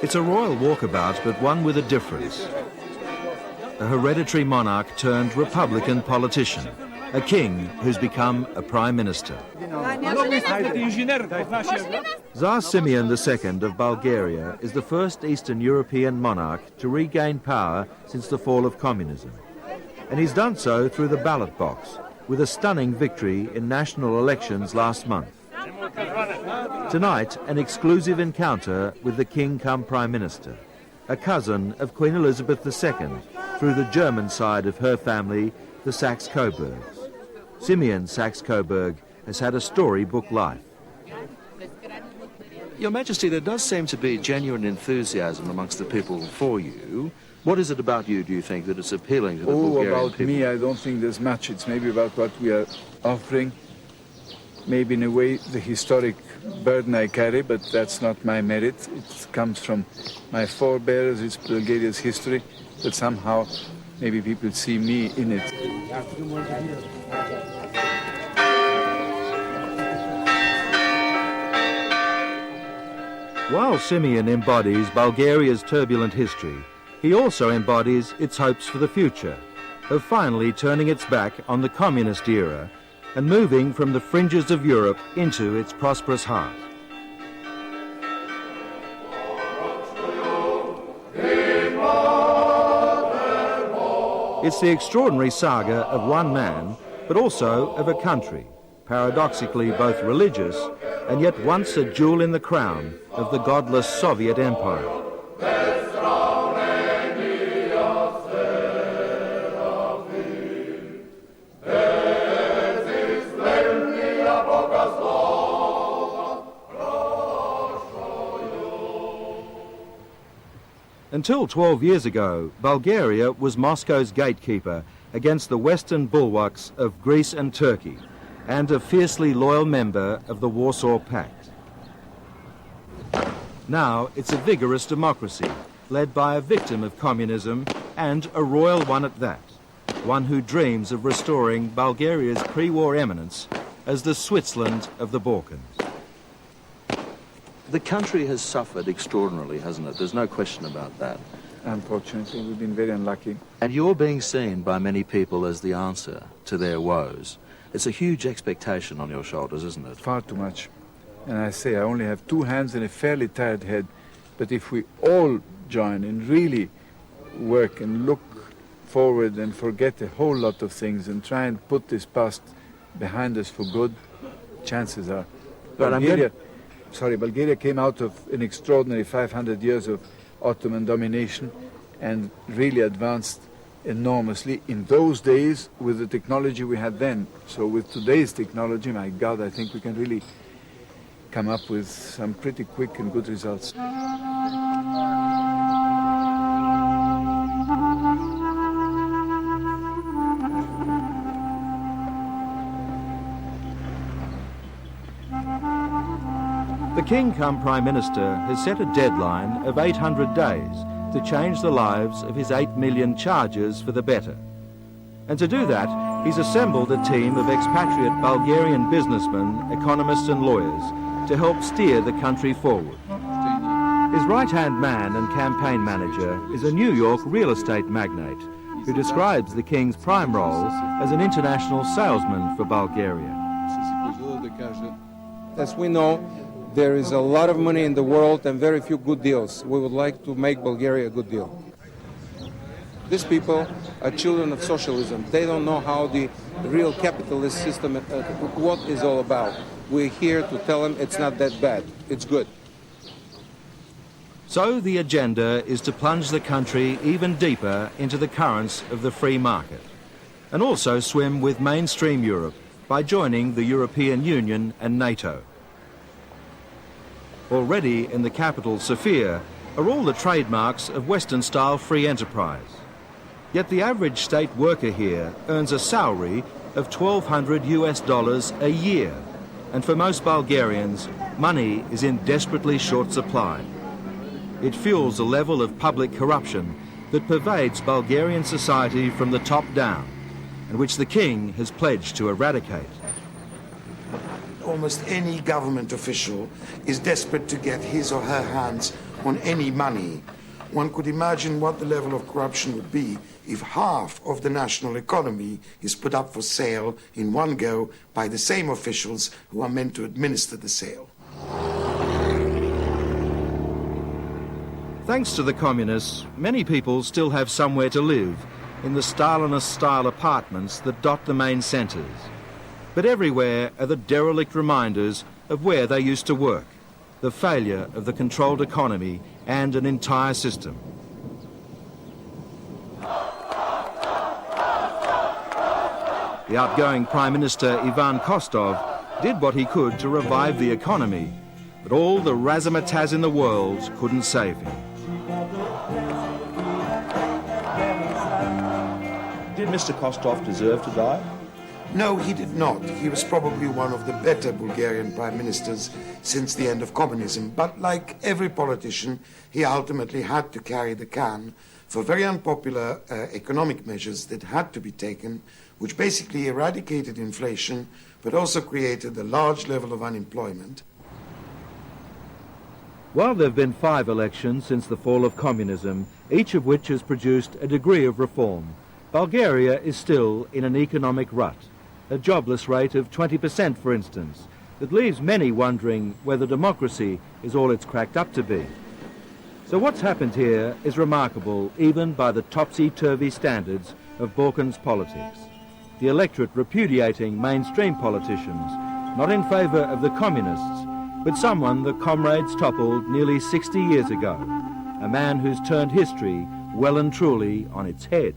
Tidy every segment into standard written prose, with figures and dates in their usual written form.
It's a royal walkabout, but one with a difference. A hereditary monarch turned Republican politician, a king who's become a prime minister. Tsar Simeon II of Bulgaria is the first Eastern European monarch to regain power since the fall of communism. And he's done so through the ballot box, with a stunning victory in national elections last month. Tonight, an exclusive encounter with the king come Prime Minister, a cousin of Queen Elizabeth II, through the German side of her family, the Saxe-Coburgs. Simeon Saxe-Coburg has had a storybook life. Your Majesty, there does seem to be genuine enthusiasm amongst the people for you. What is it about you, do you think, that is appealing to the Bulgarian about people? Me, I don't think there's much. It's maybe about what we are offering. Maybe in a way the historic burden I carry, but that's not my merit. It comes from my forebears, it's Bulgaria's history, but somehow maybe people see me in it. While Simeon embodies Bulgaria's turbulent history, he also embodies its hopes for the future, of finally turning its back on the communist era and moving from the fringes of Europe into its prosperous heart. It's the extraordinary saga of one man, but also of a country, paradoxically both religious and yet once a jewel in the crown of the godless Soviet Empire. Until 12 years ago, Bulgaria was Moscow's gatekeeper against the Western bulwarks of Greece and Turkey, and a fiercely loyal member of the Warsaw Pact. Now it's a vigorous democracy, led by a victim of communism, and a royal one at that, one who dreams of restoring Bulgaria's pre-war eminence as the Switzerland of the Balkans. The country has suffered extraordinarily, hasn't it? There's no question about that. Unfortunately, we've been very unlucky. And you're being seen by many people as the answer to their woes. It's a huge expectation on your shoulders, isn't it? Far too much. And I say, I only have 2 hands and a fairly tired head. But if we all join and really work and look forward and forget a whole lot of things and try and put this past behind us for good, chances are. Bulgaria came out of an extraordinary 500 years of Ottoman domination and really advanced enormously in those days with the technology we had then. So with today's technology, my God, I think we can really come up with some pretty quick and good results. The king come Prime Minister has set a deadline of 800 days to change the lives of his 8 million charges for the better. And to do that, he's assembled a team of expatriate Bulgarian businessmen, economists and lawyers to help steer the country forward. His right-hand man and campaign manager is a New York real estate magnate who describes the king's prime role as an international salesman for Bulgaria. As we know, there is a lot of money in the world and very few good deals. We would like to make Bulgaria a good deal. These people are children of socialism. They don't know how the real capitalist system, what is all about. We're here to tell them it's not that bad. It's good. So the agenda is to plunge the country even deeper into the currents of the free market, and also swim with mainstream Europe by joining the European Union and NATO. Already in the capital, Sofia, are all the trademarks of Western-style free enterprise. Yet the average state worker here earns a salary of $1,200 a year, and for most Bulgarians, money is in desperately short supply. It fuels a level of public corruption that pervades Bulgarian society from the top down, and which the king has pledged to eradicate. Almost any government official is desperate to get his or her hands on any money, one could imagine what the level of corruption would be if half of the national economy is put up for sale in one go by the same officials who are meant to administer the sale. Thanks to the communists, many people still have somewhere to live in the Stalinist-style apartments that dot the main centres. But everywhere are the derelict reminders of where they used to work, the failure of the controlled economy and an entire system. The outgoing Prime Minister Ivan Kostov did what he could to revive the economy, but all the razzmatazz in the world couldn't save him. Did Mr. Kostov deserve to die? No, he did not. He was probably one of the better Bulgarian prime ministers since the end of communism. But like every politician, he ultimately had to carry the can for very unpopular economic measures that had to be taken, which basically eradicated inflation, but also created a large level of unemployment. While there have been 5 elections since the fall of communism, each of which has produced a degree of reform, Bulgaria is still in an economic rut. A jobless rate of 20%, for instance, that leaves many wondering whether democracy is all it's cracked up to be. So what's happened here is remarkable even by the topsy-turvy standards of Balkans politics. The electorate repudiating mainstream politicians, not in favour of the communists, but someone the comrades toppled nearly 60 years ago, a man who's turned history well and truly on its head.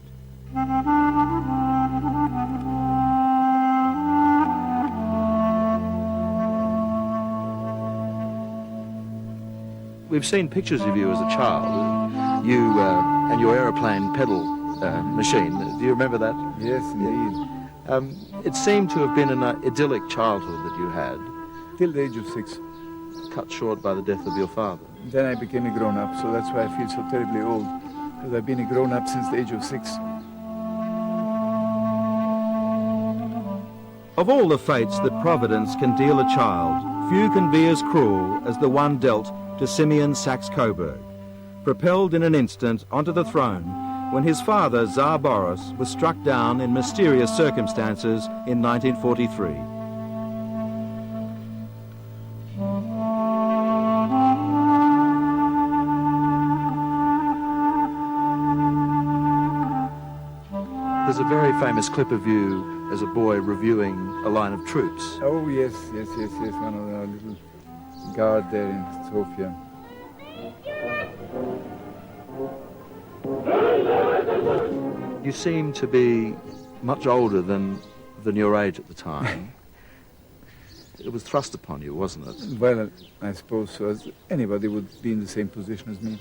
We've seen pictures of you as a child, you and your aeroplane pedal machine. Do you remember that? Yes, indeed. It seemed to have been an idyllic childhood that you had, Till the age of 6. cut short by the death of your father. Then I became a grown-up, so that's why I feel so terribly old, because I've been a grown-up since the age of 6. Of all the fates that Providence can deal a child, few can be as cruel as the one dealt to Simeon Saxe-Coburg, propelled in an instant onto the throne when his father, Tsar Boris, was struck down in mysterious circumstances in 1943. There's a very famous clip of you as a boy reviewing a line of troops. Oh, yes, one of our little guard there in Sofia. You seem to be much older than your age at the time. It was thrust upon you, wasn't it? Well, I suppose so, as anybody would be in the same position as me.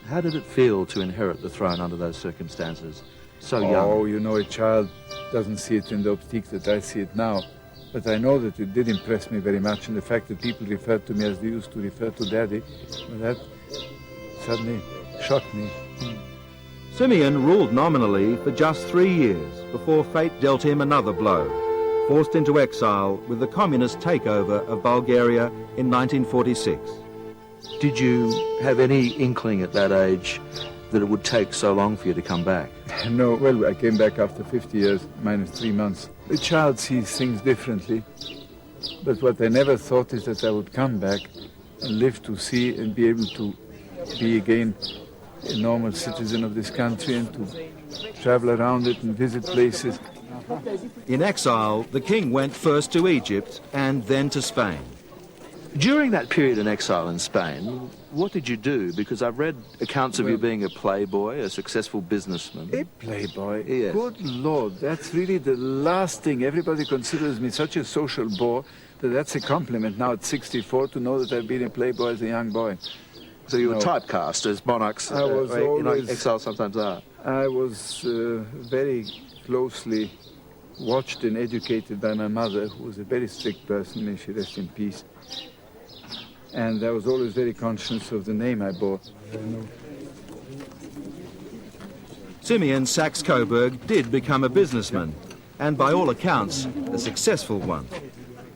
How did it feel to inherit the throne under those circumstances, so young? Oh, you know, a child doesn't see it in the optique that I see it now. But I know that it did impress me very much, and the fact that people referred to me as they used to refer to Daddy, well, that suddenly shocked me. Simeon ruled nominally for just 3 years before fate dealt him another blow, forced into exile with the communist takeover of Bulgaria in 1946. Did you have any inkling at that age that it would take so long for you to come back? No, well, I came back after 50 years, minus 3 months. A child sees things differently, but what I never thought is that I would come back and live to see and be able to be again a normal citizen of this country and to travel around it and visit places. In exile, the king went first to Egypt and then to Spain. During that period in exile in Spain, what did you do? Because I've read accounts of you being a playboy, a successful businessman. A playboy? Yes. Good Lord, that's really the last thing. Everybody considers me such a social bore that that's a compliment now at 64 to know that I've been a playboy as a young boy. So you were typecast as monarchs, I was always, exile sometimes are. I was very closely watched and educated by my mother, who was a very strict person, may she rest in peace. And I was always very conscious of the name I bore. Simeon Saxe-Coburg did become a businessman, and by all accounts, a successful one.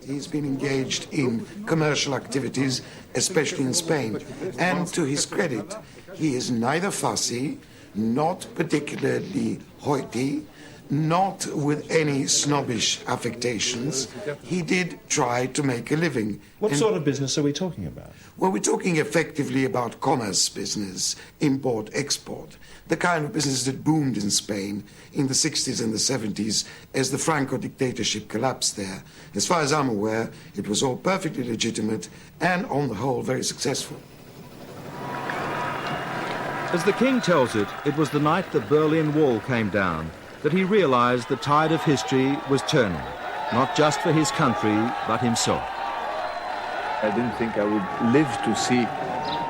He's been engaged in commercial activities, especially in Spain. And to his credit, he is neither fussy, not particularly hoity, not with any snobbish affectations. He did try to make a living. What sort of business are we talking about? Well, we're talking effectively about commerce business, import, export, the kind of business that boomed in Spain in the 60s and the 70s as the Franco dictatorship collapsed there. As far as I'm aware, it was all perfectly legitimate and, on the whole, very successful. As the king tells it, it was the night the Berlin Wall came down that he realized the tide of history was turning, not just for his country, but himself. I didn't think I would live to see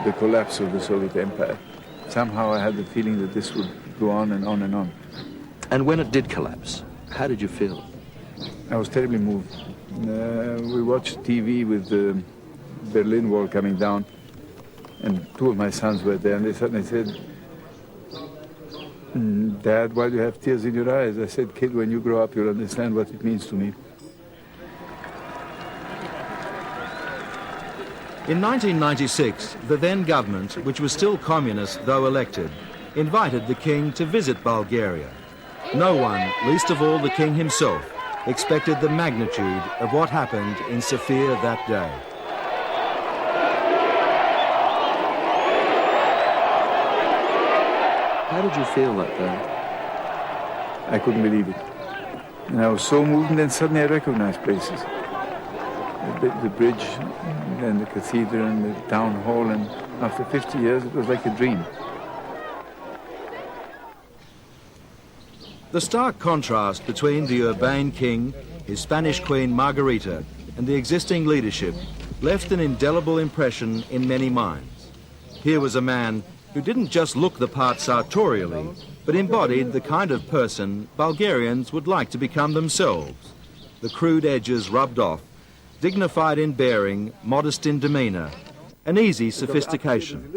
the collapse of the Soviet Empire. Somehow I had the feeling that this would go on and on and on. And when it did collapse, how did you feel? I was terribly moved. We watched TV with the Berlin Wall coming down, and two of my sons were there, and they suddenly said, "Dad, why do you have tears in your eyes?" I said, "Kid, when you grow up, you'll understand what it means to me." In 1996, the then government, which was still communist though elected, invited the king to visit Bulgaria. No one, least of all the king himself, expected the magnitude of what happened in Sofia that day. How did you feel that day? I couldn't believe it. And I was so moved, and then suddenly I recognized places. The bridge, and the cathedral, and the town hall, and after 50 years, it was like a dream. The stark contrast between the urbane king, his Spanish queen Margarita, and the existing leadership left an indelible impression in many minds. Here was a man who didn't just look the part sartorially, but embodied the kind of person Bulgarians would like to become themselves. The crude edges rubbed off, dignified in bearing, modest in demeanour, an easy sophistication.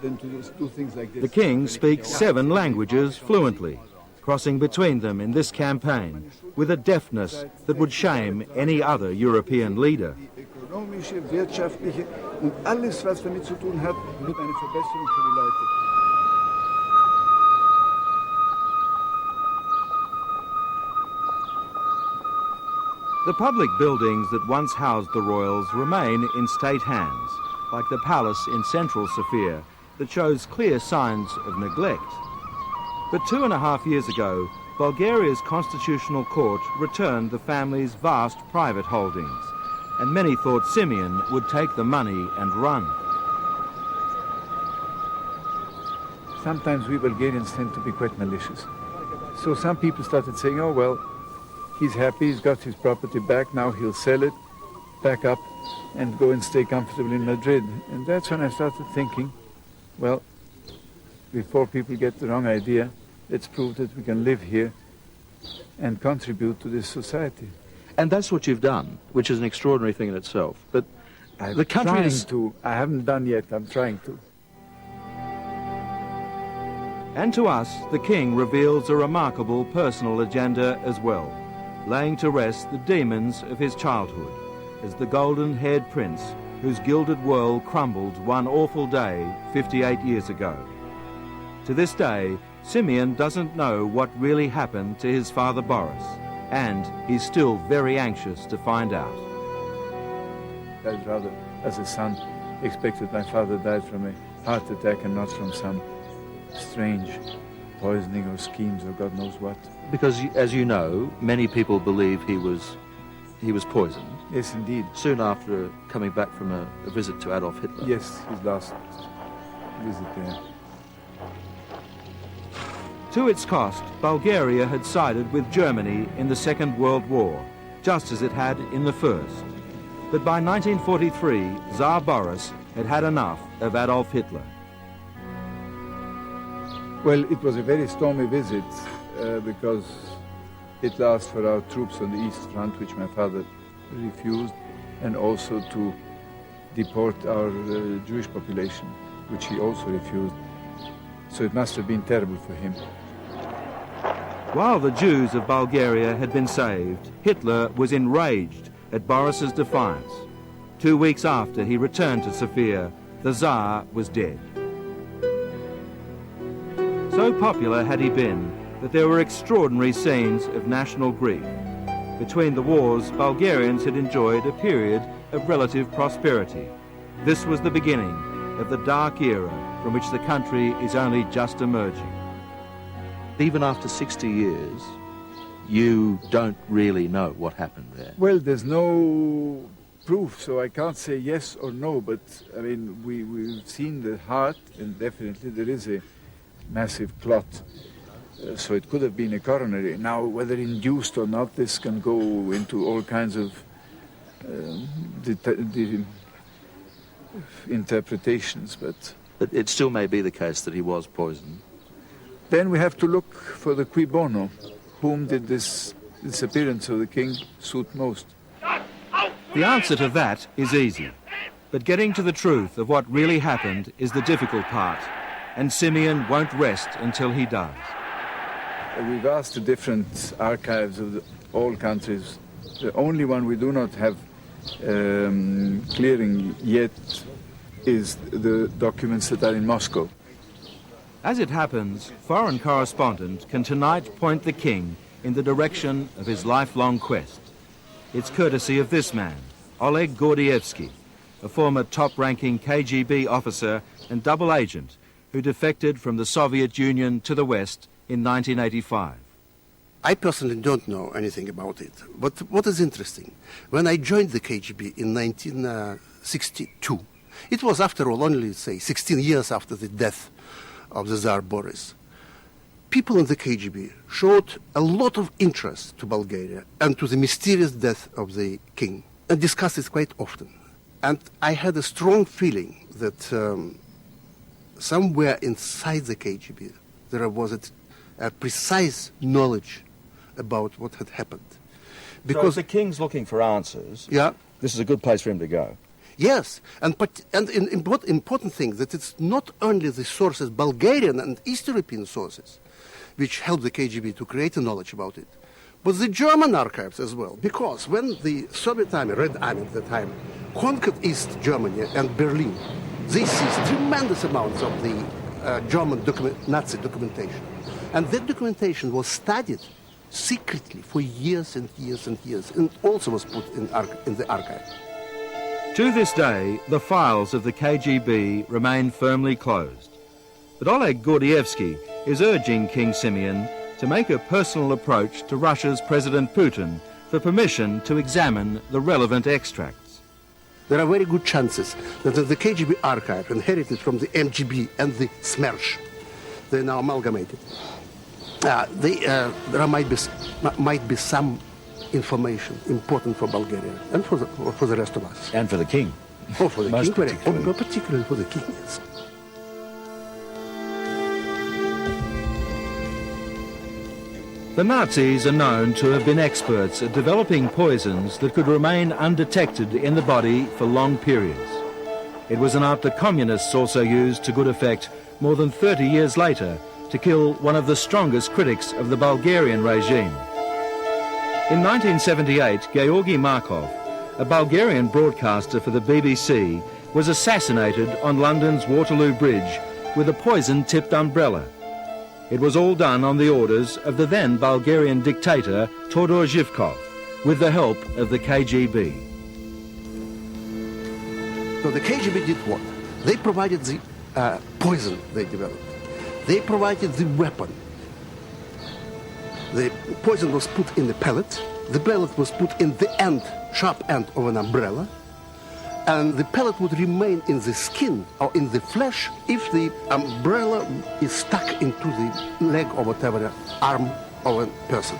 The king speaks 7 languages fluently, crossing between them in this campaign with a deftness that would shame any other European leader. The public buildings that once housed the royals remain in state hands, like the palace in central Sofia that shows clear signs of neglect. But 2.5 years ago, Bulgaria's constitutional court returned the family's vast private holdings, and many thought Simeon would take the money and run. Sometimes we Bulgarians tend to be quite malicious. So some people started saying, "Oh, well, he's happy, he's got his property back, now he'll sell it, pack up, and go and stay comfortable in Madrid." And that's when I started thinking, well, before people get the wrong idea, let's prove that we can live here and contribute to this society. And that's what you've done, which is an extraordinary thing in itself. But the country is... I haven't done yet, I'm trying to. And to us, the king reveals a remarkable personal agenda as well, laying to rest the demons of his childhood as the golden-haired prince whose gilded world crumbled one awful day 58 years ago. To this day, Simeon doesn't know what really happened to his father Boris, and he's still very anxious to find out. I'd rather, as a son, expected my father died from a heart attack and not from some strange poisoning or schemes or God knows what. Because, as you know, many people believe he was poisoned. Yes, indeed. Soon after coming back from a visit to Adolf Hitler. Yes, his last visit there. To its cost, Bulgaria had sided with Germany in the Second World War, just as it had in the First. But by 1943, Tsar Boris had had enough of Adolf Hitler. Well, it was a very stormy visit because it asked for our troops on the East Front, which my father refused, and also to deport our Jewish population, which he also refused. So it must have been terrible for him. While the Jews of Bulgaria had been saved, Hitler was enraged at Boris's defiance. 2 weeks after he returned to Sofia, the Tsar was dead. So popular had he been that there were extraordinary scenes of national grief. Between the wars, Bulgarians had enjoyed a period of relative prosperity. This was the beginning of the dark era from which the country is only just emerging. Even after 60 years, you don't really know what happened there. Well, there's no proof, so I can't say yes or no, but I mean, we've seen the heart, and definitely there is a massive clot. So it could have been a coronary. Now, whether induced or not, this can go into all kinds of interpretations, but It still may be the case that he was poisoned. then we have to look for the cui bono. Whom did this disappearance of the king suit most? The answer to that is easy, but getting to the truth of what really happened is the difficult part, and Simeon won't rest until he does. We've asked the different archives of all countries. The only one we do not have clearing yet is the documents that are in Moscow. As it happens, foreign correspondent can tonight point the king in the direction of his lifelong quest. It's courtesy of this man, Oleg Gordievsky, a former top-ranking KGB officer and double agent who defected from the Soviet Union to the West in 1985. I personally don't know anything about it. But what is interesting, when I joined the KGB in 1962, it was, after all, only, say, 16 years after the death of the Tsar Boris. People in the KGB showed a lot of interest to Bulgaria and to the mysterious death of the king, and discussed it quite often. And I had a strong feeling that somewhere inside the KGB there was a precise knowledge about what had happened. Because if the king's looking for answers, yeah, this is a good place for him to go. yes, and important thing that it's not only the sources, Bulgarian and East European sources, which helped the KGB to create a knowledge about it, but the German archives as well. Because when the Soviet Army, Red Army at the time, conquered East Germany and Berlin, they seized tremendous amounts of the German Nazi documentation. And that documentation was studied secretly for years and years and years, and also was put in the archive. To this day, the files of the KGB remain firmly closed. But Oleg Gordievsky is urging King Simeon to make a personal approach to Russia's President Putin for permission to examine the relevant extracts. There are very good chances that in the KGB archive, inherited from the MGB and the SMERSH, they're now amalgamated, there might be some information important for Bulgaria and for the rest of us. And for the king. Oh, for the Most king, particularly. particularly for the king, yes. The Nazis are known to have been experts at developing poisons that could remain undetected in the body for long periods. It was an art the communists also used to good effect more than 30 years later to kill one of the strongest critics of the Bulgarian regime. In 1978, Georgy Markov, a Bulgarian broadcaster for the BBC, was assassinated on London's Waterloo Bridge with a poison-tipped umbrella. It was all done on the orders of the then Bulgarian dictator Todor Zhivkov, with the help of the KGB. So the KGB did what? They provided the poison they developed. They provided the weapon. The poison was put in the pellet. The pellet was put in the end, sharp end of an umbrella. And the pellet would remain in the skin or in the flesh if the umbrella is stuck into the leg or whatever, arm of a person.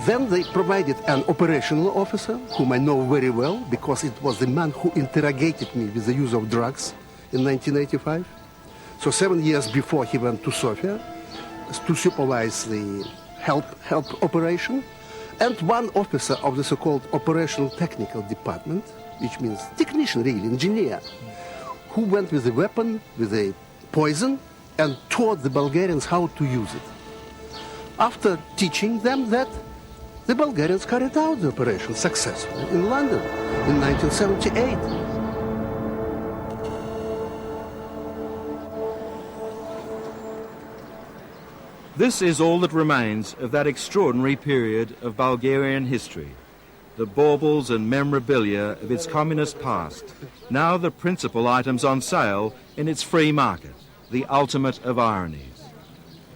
Then they provided an operational officer, whom I know very well, because it was the man who interrogated me with the use of drugs in 1985. So 7 years before he went to Sofia to supervise the help operation, and one officer of the so-called operational technical department, which means technician, really, engineer, who went with the weapon, with the poison, and taught the Bulgarians how to use it. After teaching them that, The Bulgarians carried out the operation successfully in London in 1978. This is all that remains of that extraordinary period of Bulgarian history, the baubles and memorabilia of its communist past, now the principal items on sale in its free market, the ultimate of ironies.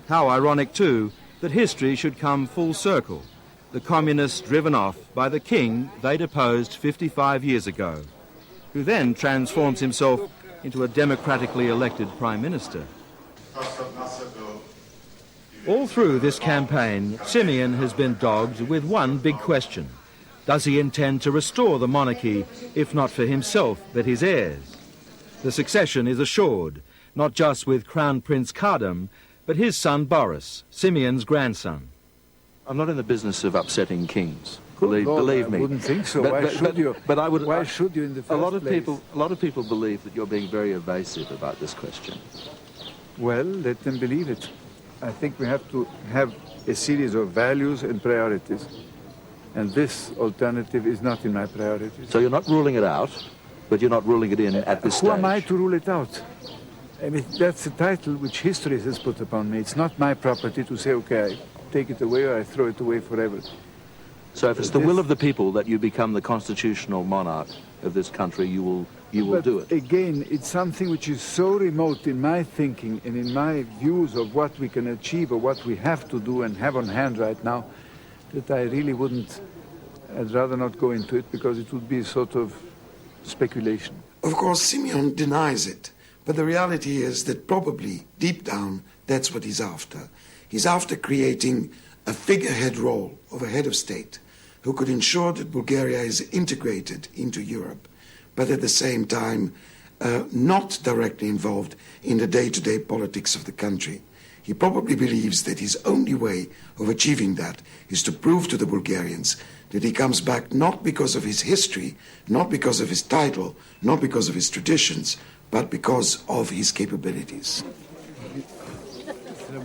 How ironic, too, that history should come full circle, the communists driven off by the king they deposed 55 years ago, who then transforms himself into a democratically elected prime minister. All through this campaign, Simeon has been dogged with one big question. Does he intend to restore the monarchy, if not for himself, but his heirs? The succession is assured, not just with Crown Prince Kardam, but his son Boris, Simeon's grandson. I'm not in the business of upsetting kings. Good Lord, Believe me. I wouldn't think so. Why should you? But I would. Why should you in the first a lot of place? A lot of people believe that you're being very evasive about this question. Well, let them believe it. I think we have to have a series of values and priorities. And this alternative is not in my priorities. So you're not ruling it out, but you're not ruling it in at this stage. Who am I to rule it out? I mean, that's a title which history has put upon me. It's not my property to say, okay, I take it away or I throw it away forever. So if it's the will of the people that you become the constitutional monarch of this country, you will do it. Again, it's something which is so remote in my thinking and in my views of what we can achieve or what we have to do and have on hand right now, that I really wouldn't, I'd rather not go into it because it would be sort of speculation. Of course, Simeon denies it, but the reality is that probably, deep down, that's what he's after. He's after creating a figurehead role of a head of state who could ensure that Bulgaria is integrated into Europe, but at the same time not directly involved in the day-to-day politics of the country. He probably believes that his only way of achieving that is to prove to the Bulgarians that he comes back not because of his history, not because of his title, not because of his traditions, but because of his capabilities.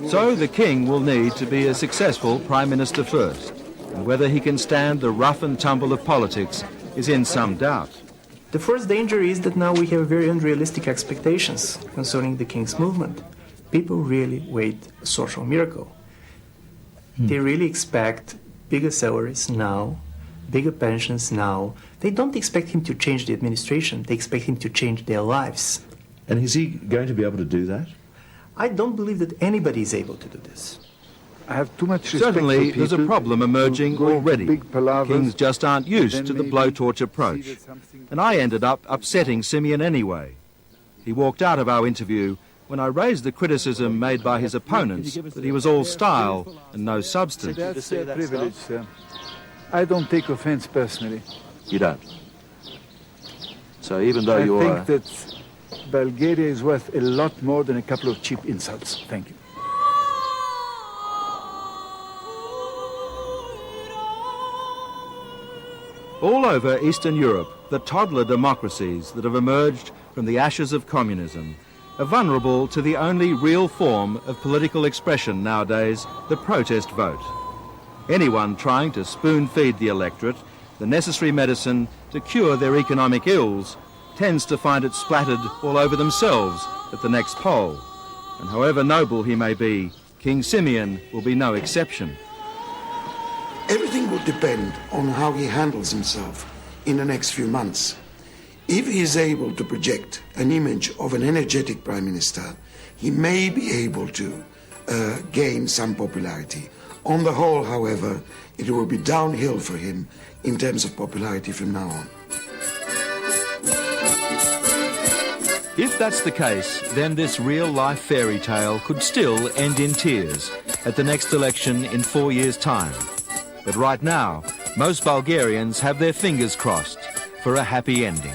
So the king will need to be a successful prime minister first, and whether he can stand the rough and tumble of politics is in some doubt. The first danger is that now we have very unrealistic expectations concerning the king's movement. People really wait a social miracle. They really expect bigger salaries now, bigger pensions now. They don't expect him to change the administration. They expect him to change their lives. And is he going to be able to do that? I don't believe that anybody is able to do this. I have too much respect Certainly, for there's a people problem emerging who go into already. big palavers, Kings just aren't used then to the maybe blowtorch see approach. that something- And I ended up upsetting Simeon anyway. He walked out of our interview when I raised the criticism made by his opponents that he was all style and no substance. That's their privilege, sir. I don't take offense personally. You don't. So even though I you're... think that Bulgaria is worth a lot more than a couple of cheap insults. Thank you. All over Eastern Europe, the toddler democracies that have emerged from the ashes of communism are vulnerable to the only real form of political expression nowadays, the protest vote. Anyone trying to spoon-feed the electorate the necessary medicine to cure their economic ills tends to find it splattered all over themselves at the next poll. And however noble he may be, King Simeon will be no exception. Everything will depend on how he handles himself in the next few months. If he is able to project an image of an energetic prime minister, he may be able to gain some popularity. On the whole, however, it will be downhill for him in terms of popularity from now on. If that's the case, then this real-life fairy tale could still end in tears at the next election in 4 years' time. But right now, most Bulgarians have their fingers crossed for a happy ending.